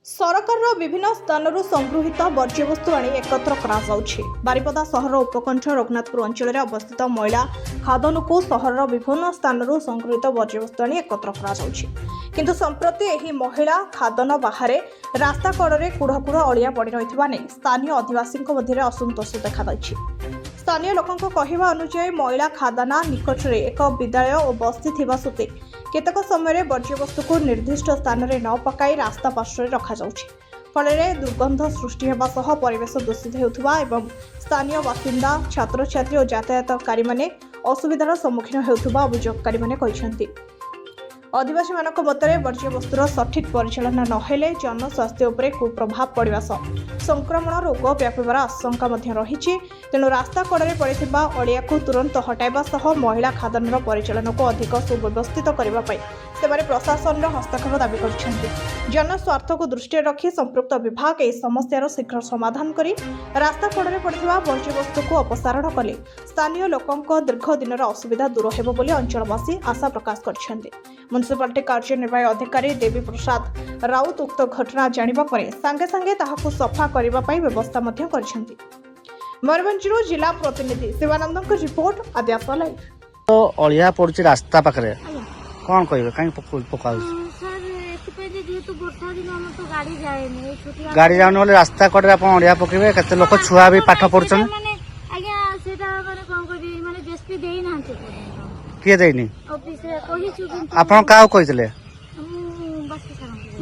ସରକାରର ବିଭିନ୍ନ ସ୍ଥାନରୁ ସଂଗୃହୀତ ବର୍ଜ୍ୟବସ୍ତୁ ଆଣି ଏକତ୍ର କରାଯାଉଛି। ବାରିପଦା ସହରର ଉପକଣ୍ଠ ରଘୁନାଥପୁର ଅଞ୍ଚଳରେ ଅବସ୍ଥିତ ମଇଳା ଖାଦନକୁ ସହରର ବିଭିନ୍ନ ସ୍ଥାନରୁ ସଂଗୃହୀତ ବର୍ଜ୍ୟବସ୍ତୁ ଆଣି ଏକତ୍ର କରାଯାଉଛି। କିନ୍ତୁ ସମ୍ପ୍ରତି ଏହି ମହିଳା ଖାଦନ ବାହାରେ ରାସ୍ତା କଡ଼ରେ କୁଢ଼ କୁଢ଼ ଅଳିଆ ପଡ଼ି ରହିଥିବା ନେଇ ସ୍ଥାନୀୟ ଅଧିବାସୀଙ୍କ ମଧ୍ୟରେ ଅସନ୍ତୋଷ ଦେଖାଦେଇଛି। ସ୍ଥାନୀୟ ଲୋକଙ୍କ କହିବା ଅନୁଯାୟୀ ମଇଳା ଖାଦାନା ନିକଟରେ ଏକ ବିଦ୍ୟାଳୟ ଓ ବସ୍ତି ଥିବା ସତ୍ତ୍ୱେ କେତେକ ସମୟରେ ବର୍ଜ୍ୟବସ୍ତୁକୁ ନିର୍ଦ୍ଦିଷ୍ଟ ସ୍ଥାନରେ ନ ପକାଇ ରାସ୍ତା ପାର୍ଶ୍ୱରେ ରଖାଯାଉଛି। ଫଳରେ ଦୁର୍ଗନ୍ଧ ସୃଷ୍ଟି ହେବା ସହ ପରିବେଶ ଦୂଷିତ ହେଉଥିବା ଏବଂ ସ୍ଥାନୀୟ ବାସିନ୍ଦା ଛାତ୍ରଛାତ୍ରୀ ଓ ଯାତାୟାତକାରୀମାନେ ଅସୁବିଧାର ସମ୍ମୁଖୀନ ହେଉଥିବା ଅଭିଯୋଗକାରୀମାନେ କହିଛନ୍ତି। ଅଧିବାସୀମାନଙ୍କ ମତରେ ବର୍ଜ୍ୟବସ୍ତୁର ସଠିକ୍ ପରିଚାଳନା ନ ହେଲେ ଜନସ୍ୱାସ୍ଥ୍ୟ ଉପରେ କୁପ୍ରଭାବ ପଡ଼ିବା ସହ ସଂକ୍ରମଣ ରୋଗ ବ୍ୟାପିବାର ଆଶଙ୍କା ମଧ୍ୟ ରହିଛି। ତେଣୁ ରାସ୍ତା କଡ଼ରେ ପଡ଼ିଥିବା ଅଳିଆକୁ ତୁରନ୍ତ ହଟାଇବା ସହ ମହିଳା ଖାଦନର ପରିଚାଳନାକୁ ଅଧିକ ସୁବ୍ୟବସ୍ଥିତ କରିବା ପାଇଁ ସେମାନେ ପ୍ରଶାସନର ହସ୍ତକ୍ଷେପ ଦାବି କରିଛନ୍ତି। ଜନସ୍ୱାର୍ଥକୁ ଦୃଷ୍ଟିରେ ରଖି ସମ୍ପୃକ୍ତ ବିଭାଗ ଏହି ସମସ୍ୟାର ଶୀଘ୍ର ସମାଧାନ କରି ରାସ୍ତା କଡ଼ରେ ପଡ଼ିଥିବା ବର୍ଜ୍ୟବସ୍ତୁକୁ ଅପସାରଣ କଲେ ସ୍ଥାନୀୟ ଲୋକଙ୍କ ଦୀର୍ଘ ଦିନର ଅସୁବିଧା ଦୂର ହେବ ବୋଲି ଅଞ୍ଚଳବାସୀ ଆଶା ପ୍ରକାଶ କରିଛନ୍ତି। म्युनिसिपालिटी कार्यनिर्वाही अधिकारी देवी प्रसाद राउत उक्त घटना जानिबा परे सांगे सांगे ताहाकु सफा करिबा पई व्यवस्था मध्य करिसेंती। मयूरभंजरू जिला प्रतिनिधि शिवानंदक रिपोर्ट आद्यास लाइव। तो अलिया पड़ुछि रास्ता पाखरे कोन कहबे काई पकाउ सर एथिपे जे जेतु वर्षा दिन हम तो गाड़ी जाएनी छोटी गाड़ी जाउन वाले रास्ता कड़े अपन अलिया पकेबे केते लोक छुआ भी पाठ पढुछन माने आज्ञा सेटा माने कोन करी माने जेसपी देई नांते किए देइनी ऑफिस रे कहि छु किंतु आपण काउ कहितले बस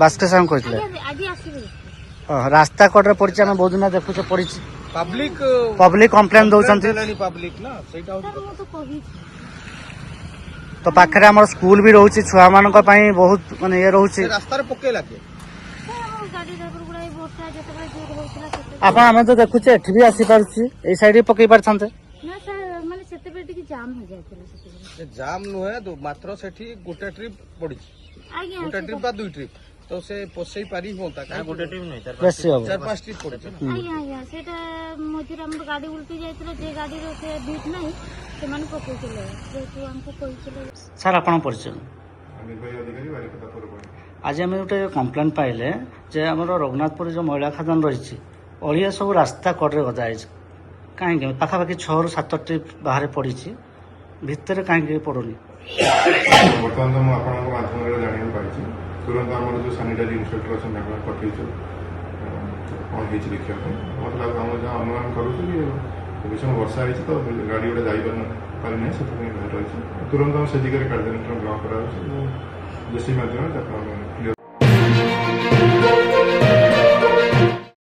बास्के साम कहितले आदि आसीबे रास्ता कड़े पड़छि हम बहुत दिन देखु से पड़छि पब्लिक कंप्लेन दउछंती पब्लिक ना सेटा सर मो तो कहि तो पाखरे हमर स्कूल भी रहउछि छुआ मानक पई बहुत माने ये रहउछि रास्ता रे पकेला के सर गाड़ी ड्राइवर गुडा वर्षा जतबे जोर होउतला सेते आपण हमें तो देखु एठी भी आसी पारुछि ए साइड पकई पारछन्ते ना सर माने सेते टिके जाम हो जायतला सेते जाम नुहे तो मात्र सेठी गोटे ट्रिप पड़ी आज्ञा गोटे ट्रिप बा दुई ट्रिप तो से पोसई पारी होता का गोटे ट्रिप नहीं बेसी हो चार पांच ट्रिप पड़ी आज्ञा आज्ञा सेटा मझिर हमर गाड़ी उल्टी जायतला जे गाड़ी रो से बीट नाही से माने पकोइतले जेतु हमको कहितले सर आपण परिचय आज आम गोटे कम्प्लेन पाइले जे आम रघुनाथपुर जो महिला खादान रही अलिया सब रास्ता कड़े गदा है कहीं पाखापाखि 6 ରୁ 7 ट्रिप बाहर पड़ी भितर कहीं पड़ुनी बर्तमान तो मुझे माध्यम जाना पाई तुरंत आम जो सानिटारी इन्स्पेक्टर अच्छे पठेचु कौन हो देखा मतलब आम जहाँ अनुमान करूँ कि समय वर्षा होती तो गाड़ी गोटे जापारी ना से रही तुरंत आम से दिगरे कार्यानुष्ठान ग्रहण कर जेसी माध्यम